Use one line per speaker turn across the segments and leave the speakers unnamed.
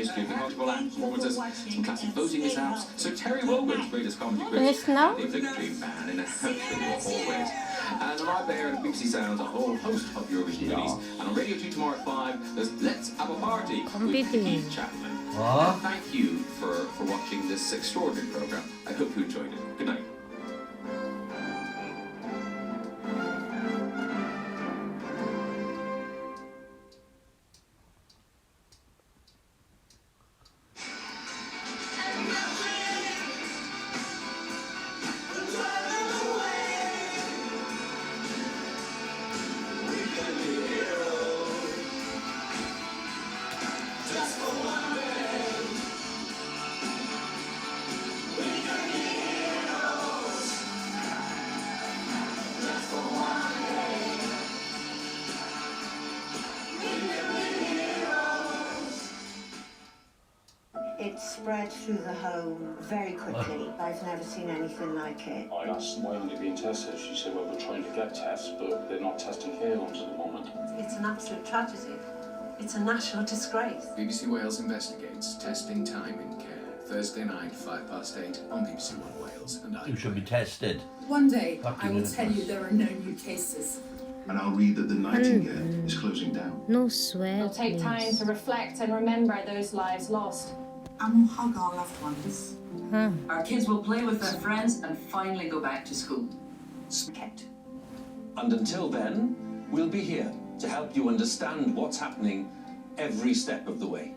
history of the cultural act performances, some classic voting mishaps, Sir Terry Wogan's greatest comedy quiz,
Yes, no?
the obligatory man in a hallways. And live there at BBC Sounds, a whole host of Eurovision goodies. And on Radio 2 tomorrow at 5, there's Let's Have a Party with Keith Chapman. And thank you for watching this extraordinary programme. I hope you enjoyed it. Good night.
It spread through the home very quickly. I've never seen anything like it.
I asked why aren't you being tested? She said, well, we're trying to get tests, but they're not testing care homes at the moment.
It's an absolute tragedy. It's a national disgrace.
BBC Wales investigates testing time in care. Thursday night, 8:05 on BBC One Wales and
You should be tested.
One day, I will tell you there are no new cases.
And I'll read that the Nightingale is closing down.
No swear.
We'll take time to reflect and remember those lives lost.
And we'll hug our loved ones.
Our kids will play with their friends and finally go back to school.
And until then, we'll be here to help you understand what's happening every step of the way.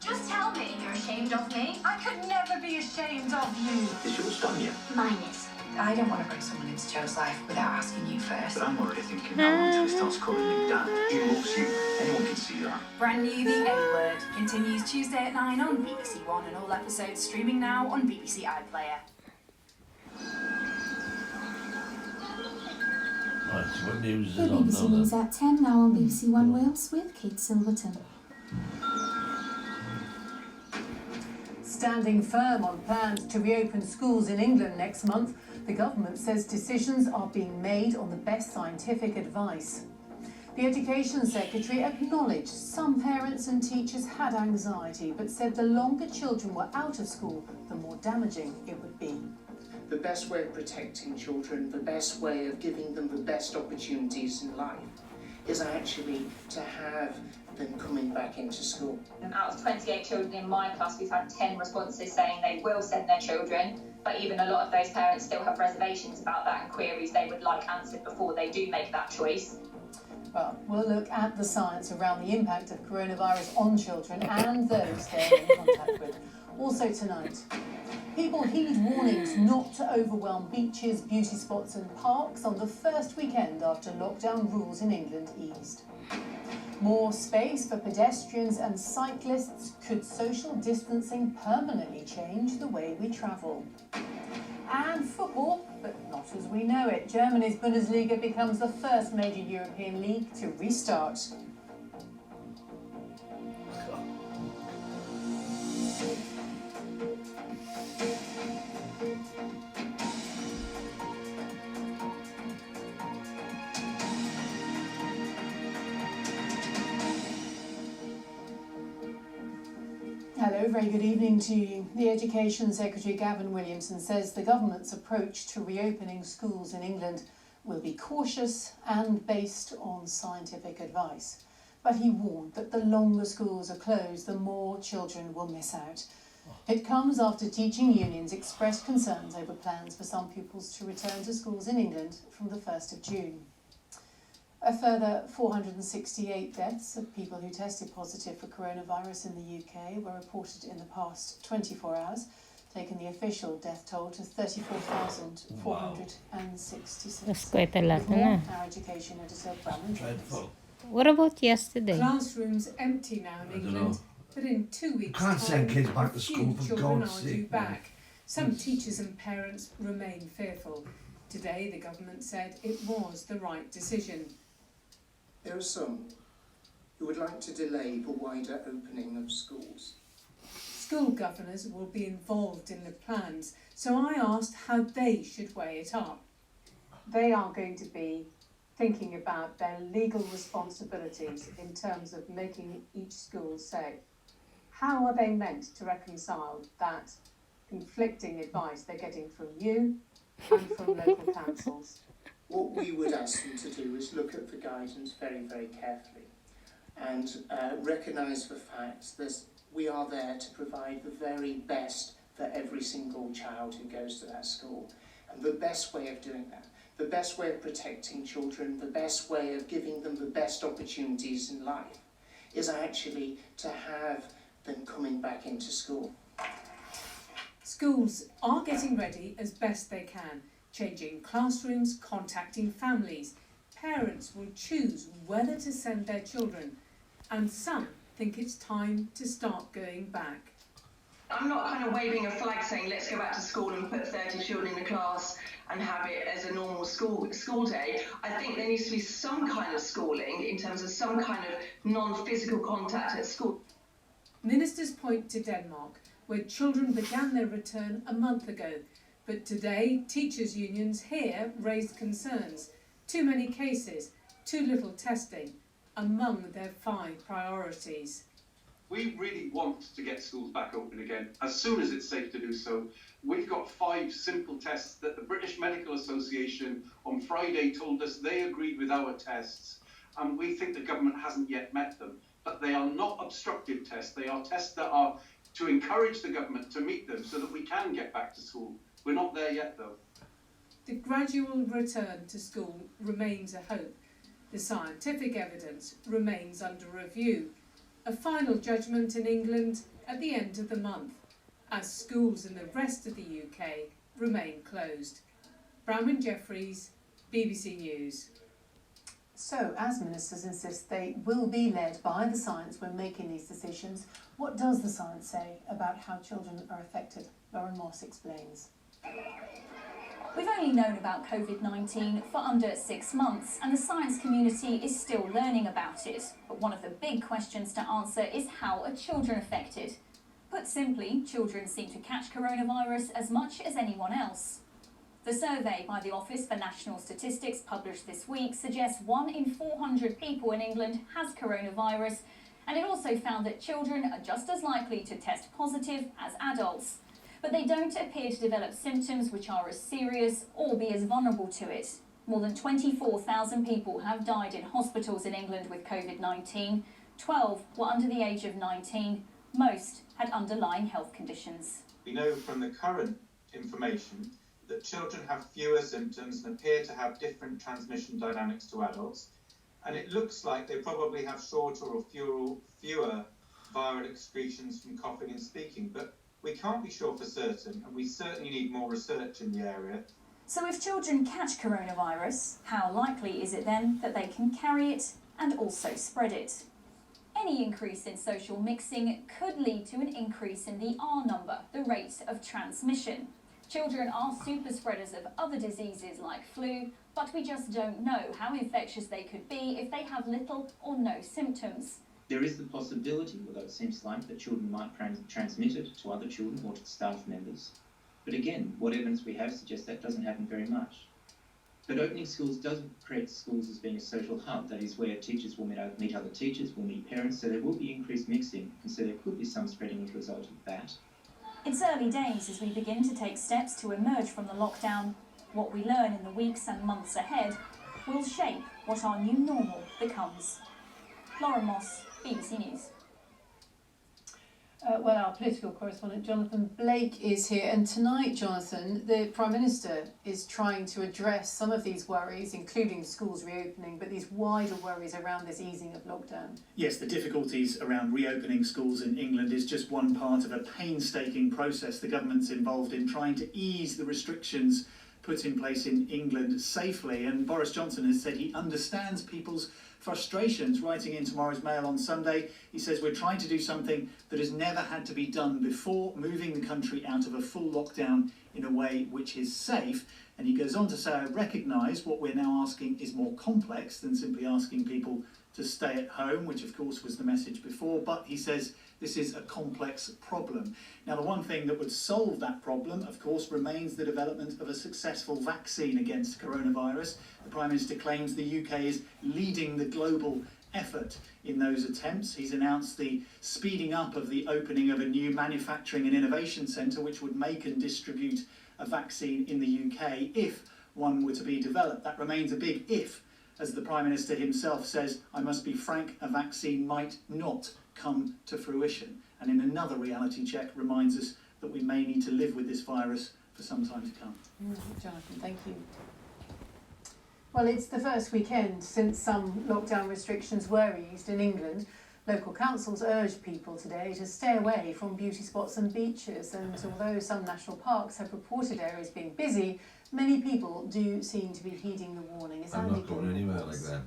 Just tell me you're ashamed of me. I could never be ashamed of you.
Is yours done yet?
Mine is.
I don't want to bring someone into Joe's life without asking you first.
But I'm already thinking now until he starts calling me Dad. He loves you. Anyone can see that.
Brand new The A-Word continues Tuesday at 9 on BBC One and all episodes streaming now on BBC iPlayer.
Right, so what news is
The
on
BBC
now
News
then?
at 10 now on BBC One Wales with Kate Silverton.
Standing firm on plans to reopen schools in England next month, the government says decisions are being made on the best scientific advice. The Education Secretary acknowledged some parents and teachers had anxiety, but said the longer children were out of school, the more damaging it would be.
The best way of protecting children, the best way of giving them the best opportunities in life is actually to have them coming back into school.
And out of 28 children in my class, we've had 10 responses saying they will send their children, but even a lot of those parents still have reservations about that and queries they would like answered before they do make that choice.
Well, we'll look at the science around the impact of coronavirus on children and those they're in contact with. Also tonight, people heed warnings not to overwhelm beaches, beauty spots and parks on the first weekend after lockdown rules in England eased. More space for pedestrians and cyclists. Could social distancing permanently change the way we travel? And football, but not as we know it. Germany's Bundesliga becomes the first major European league to restart. Hello, very good evening to you. The Education Secretary Gavin Williamson says the government's approach to reopening schools in England will be cautious and based on scientific advice. But he warned that the longer schools are closed, the more children will miss out. It comes after teaching unions expressed concerns over plans for some pupils to return to schools in England from the 1st of June. A further 468 deaths of people who tested positive for coronavirus in the UK were reported in the past 24 hours, taking the official death toll to 34,466.
That's quite a lot, isn't it?
Our education editor, Brandon.
What about yesterday?
Classrooms empty now in England, but in 2 weeks'
can't send
time,
kids back
a
to
few
school, for
children
God's
are due
sake,
back. Some teachers and parents remain fearful. Today, the government said it was the right decision.
There are some who would like to delay the wider opening of schools.
School governors will be involved in the plans, so I asked how they should weigh it up.
They are going to be
thinking about their legal responsibilities in terms of making each school safe. How are they meant to reconcile that conflicting advice they're getting from you and from local councils?
What we would ask them to do is look at the guidance very, very carefully and recognise the fact that we are there to provide the very best for every single child who goes to that school. And the best way of doing that, the best way of protecting children, the best way of giving them the best opportunities in life is actually to have them coming back into school.
Schools are getting ready as best they can, changing classrooms, contacting families. Parents will choose whether to send their children, and some think it's time to start going back.
I'm not kind of waving a flag saying let's go back to school and put 30 children in a class and have it as a normal school day. I think there needs to be some kind of schooling in terms of some kind of non-physical contact at school.
Ministers point to Denmark, where children began their return a month ago. But today, teachers' unions here raised concerns. Too many cases, too little testing, among their 5 priorities.
We really want to get schools back open again, as soon as it's safe to do so. We've got 5 simple tests that the British Medical Association on Friday told us they agreed with our tests, and we think the government hasn't yet met them. But they are not obstructive tests. They are tests that are to encourage the government to meet them so that we can get back to school. We're not there yet, though.
The gradual return to school remains a hope. The scientific evidence remains under review. A final judgment in England at the end of the month, as schools in the rest of the UK remain closed. Bronwyn Jeffries, BBC News.
So, as ministers insist they will be led by the science when making these decisions, what does the science say about how children are affected? Lauren Moss explains.
We've only known about COVID-19 for under 6 months, and the science community is still learning about it. But one of the big questions to answer is how are children affected? Put simply, children seem to catch coronavirus as much as anyone else. The survey by the Office for National Statistics published this week suggests 1 in 400 people in England has coronavirus, and it also found that children are just as likely to test positive as adults. But they don't appear to develop symptoms which are as serious or be as vulnerable to it. More than 24,000 people have died in hospitals in England with COVID-19. 12 were under the age of 19. Most had underlying health conditions.
We know from the current information that children have fewer symptoms and appear to have different transmission dynamics to adults. And it looks like they probably have shorter or fewer viral excretions from coughing and speaking. But we can't be sure for certain, and we certainly need more research in the area.
So if children catch coronavirus, how likely is it then that they can carry it and also spread it? Any increase in social mixing could lead to an increase in the R number, the rate of transmission. Children are super spreaders of other diseases like flu, but we just don't know how infectious they could be if they have little or no symptoms.
There is the possibility, although it seems slight, that children might transmit it to other children or to staff members. But again, what evidence we have suggests that doesn't happen very much. But opening schools does create schools as being a social hub, that is where teachers will meet other teachers, will meet parents, so there will be increased mixing, and so there could be some spreading as a result of that.
It's early days as we begin to take steps to emerge from the lockdown. What we learn in the weeks and months ahead will shape what our new normal becomes. Lauren Moss, BBC News.
Well, our political correspondent Jonathan Blake is here, and tonight, Jonathan, the Prime Minister is trying to address some of these worries, including schools reopening, but these wider worries around this easing of lockdown.
Yes, the difficulties around reopening schools in England is just one part of a painstaking process the government's involved in trying to ease the restrictions put in place in England safely, and Boris Johnson has said he understands people's frustrations. Writing in tomorrow's Mail on Sunday, he says we're trying to do something that has never had to be done before, moving the country out of a full lockdown in a way which is safe. And he goes on to say, I recognise what we're now asking is more complex than simply asking people to stay at home, which of course was the message before, but he says this is a complex problem. Now, the one thing that would solve that problem, of course, remains the development of a successful vaccine against coronavirus. The Prime Minister claims the UK is leading the global effort in those attempts. He's announced the speeding up of the opening of a new manufacturing and innovation centre which would make and distribute a vaccine in the UK if one were to be developed. That remains a big if. As the Prime Minister himself says, I must be frank, a vaccine might not come to fruition. And in another reality check reminds us that we may need to live with this virus for some time to come.
Jonathan, thank you. Well, it's the first weekend since some lockdown restrictions were eased in England. Local councils urged people today to stay away from beauty spots and beaches, and although some national parks have reported areas being busy, many people do seem to be heeding the warning.
I'm not going anywhere like that.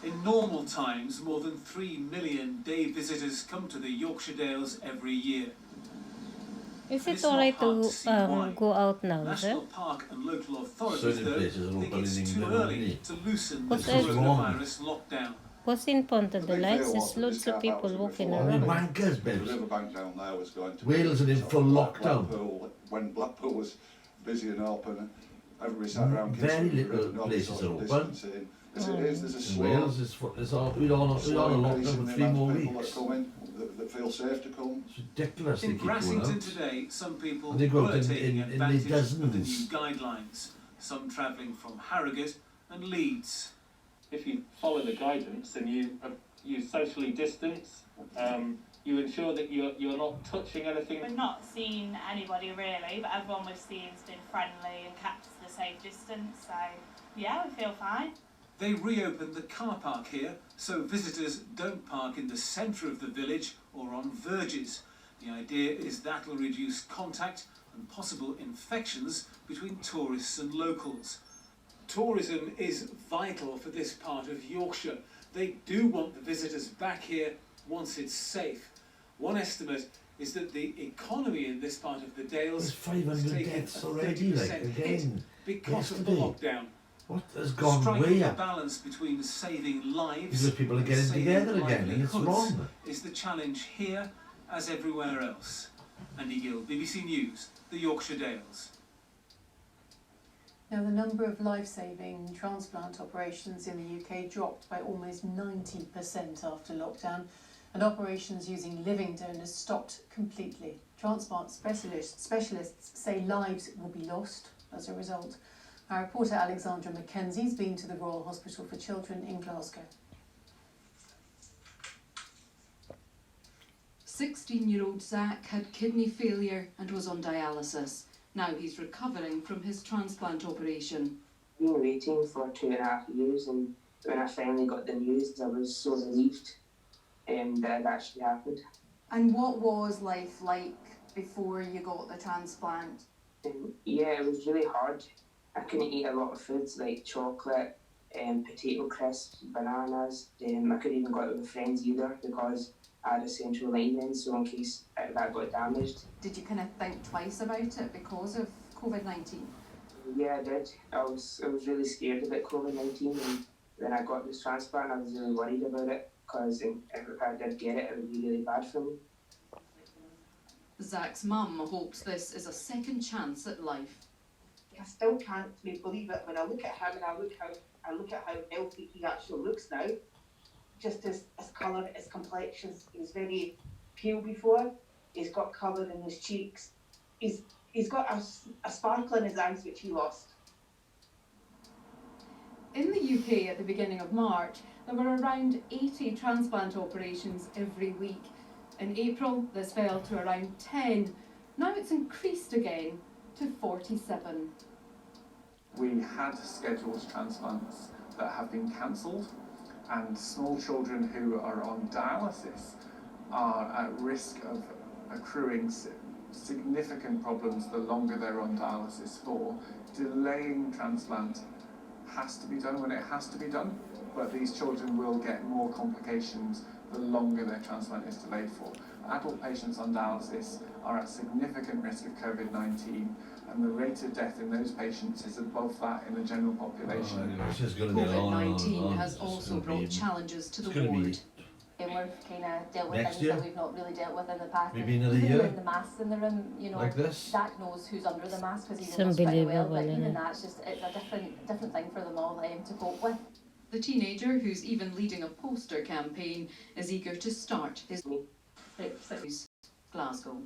In normal times, more than 3 million day visitors come to the Yorkshire Dales every year.
Is it alright to go out now,
National
sir?
Park and local authorities, though,
places are
think
open
it's
in
too
England
early
already.
to loosen the
What's that?
coronavirus lockdown.
What's in front of the lights? There's loads of people walking
Only
around.
wankers,
The
babes.
riverbank down there was going to
Wales are in full lockdown.
Blackpool, when Blackpool was busy and open, everybody sat around
Very
kissing the
little
river, no
places are
social
open.
distancing. As it is, there's a
In
slow,
Wales, we're on a lockdown for 3 more
people
weeks.
that come in, that feel safe to come.
It's ridiculous they
In
keep going
Grassington
out.
today, some people
And they go out
were
in
taking
the
advantage of the
dozens.
new guidelines, some travelling from Harrogate and Leeds.
If you follow the guidance and you socially distance, you ensure that you're not touching anything.
We've not seen anybody really, but everyone we've seen has been friendly and kept the safe distance, so yeah, we feel fine.
They reopened the car park here, so visitors don't park in the centre of the village or on verges. The idea is that'll reduce contact and possible infections between tourists and locals. Tourism is vital for this part of Yorkshire. They do want the visitors back here once it's safe. One estimate is that the economy in this part of the Dales
There's
has
500
taken
deaths
a
already,
30%
like,
hit
again,
because of the
yesterday.
lockdown.
What has gone
Striking
way
a
up?
balance between saving lives
Because people are
and
getting
saving
together again, and it's
livelihoods
wrong.
is the challenge here as everywhere else. Andy Gill, BBC News, the Yorkshire Dales.
Now, the number of life-saving transplant operations in the UK dropped by almost 90% after lockdown, and operations using living donors stopped completely. Transplant specialists say lives will be lost as a result. Our reporter Alexandra Mackenzie's been to the Royal Hospital for Children in Glasgow.
16-year-old Zach had kidney failure and was on dialysis. Now he's recovering from his transplant operation.
I've been waiting for 2.5 years, and when I finally got the news, I was so relieved that it actually happened.
And what was life like before you got the transplant?
Yeah, it was really hard. I couldn't eat a lot of foods like chocolate, potato crisps, bananas. I couldn't even go out with friends either because I had a central line in, so in case that got damaged.
Did you kind of think twice about it because of COVID-19?
Yeah, I did. I was really scared about COVID-19, and when I got this transplant, I was really worried about it because if I did get it, it would be really bad for me.
Zach's mum hopes this is a second chance at life.
I still can't believe it when I look at him and I look at how healthy he actually looks now. Just his colour, his complexion. He was very pale before. He's got colour in his cheeks. He's got a sparkle in his eyes which he lost.
In the UK at the beginning of March, there were around 80 transplant operations every week. In April, this fell to around 10. Now it's increased again to 47.
We had scheduled transplants that have been cancelled, and small children who are on dialysis are at risk of accruing significant problems the longer they're on dialysis for. Delaying transplant has to be done when it has to be done, but these children will get more complications the longer their transplant is delayed for. Adult patients on dialysis are at significant risk of COVID-19,
and the rate of death in those patients is above that in the general population.
It's just going to be
COVID-19 has also brought challenges to the ward.
And we've kind of dealt with
Next
things
year?
that we've not really dealt with in the past.
Maybe another
Even
year?
wearing the masks in the room, you know,
Like this?
Zach knows who's under the mask because he
It's
knows pretty well.
unbelievable,
But
isn't
even
it?
that's just, it's a different thing for them all to cope with.
The teenager, who's even leading a poster campaign, is eager to start his Glasgow.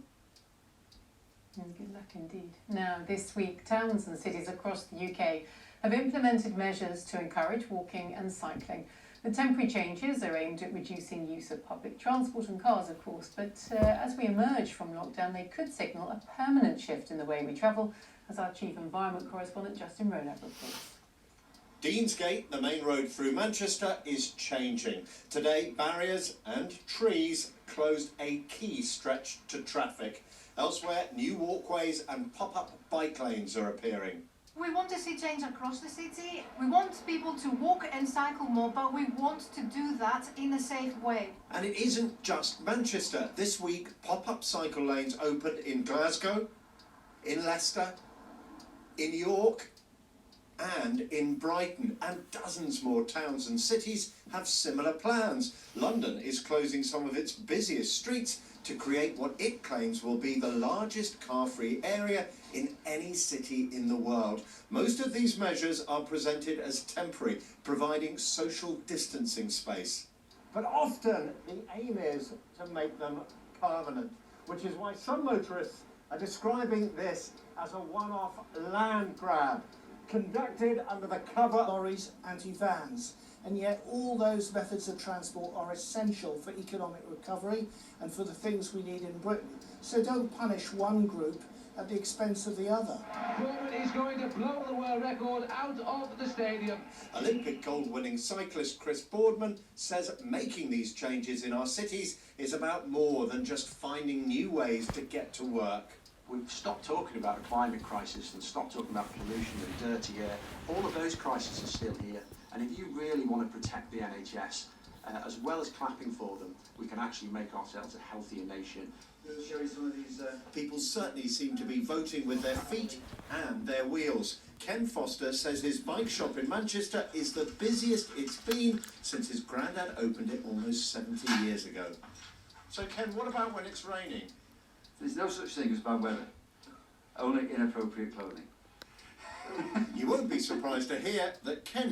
Good luck indeed. Now, this week, towns and cities across the UK have implemented measures to encourage walking and cycling. The temporary changes are aimed at reducing use of public transport and cars, of course, but as we emerge from lockdown, they could signal a permanent shift in the way we travel, as our Chief Environment Correspondent Justin Rowlett reports.
Deansgate, the main road through Manchester, is changing. Today, barriers and trees closed a key stretch to traffic. Elsewhere, new walkways and pop-up bike lanes are appearing.
We want to see change across the city. We want people to walk and cycle more, but we want to do that in a safe way.
And it isn't just Manchester. This week, pop-up cycle lanes opened in Glasgow, in Leicester, in York, and in Brighton, and dozens more towns and cities have similar plans. London is closing some of its busiest streets to create what it claims will be the largest car-free area in any city in the world. Most of these measures are presented as temporary, providing social distancing space. But often the aim is to make them permanent, which is why some motorists are describing this as a one-off land grab, conducted under the cover of
lorries, anti-vans, and yet all those methods of transport are essential for economic recovery and for the things we need in Britain. So don't punish one group at the expense of the other.
Coleman is going to blow the world record out of the stadium.
Olympic gold-winning cyclist Chris Boardman says making these changes in our cities is about more than just finding new ways to get to work.
We've stopped talking about a climate crisis and stopped talking about pollution and dirty air. All of those crises are still here. And if you really want to protect the NHS, as well as clapping for them, we can actually make ourselves a healthier nation.
We'll show you some of these. People certainly seem to be voting with their feet and their wheels. Ken Foster says his bike shop in Manchester is the busiest it's been since his granddad opened it almost 70 years ago. So Ken, what about when it's raining?
There's no such thing as bad weather, only inappropriate clothing.
You won't be surprised to hear that Ken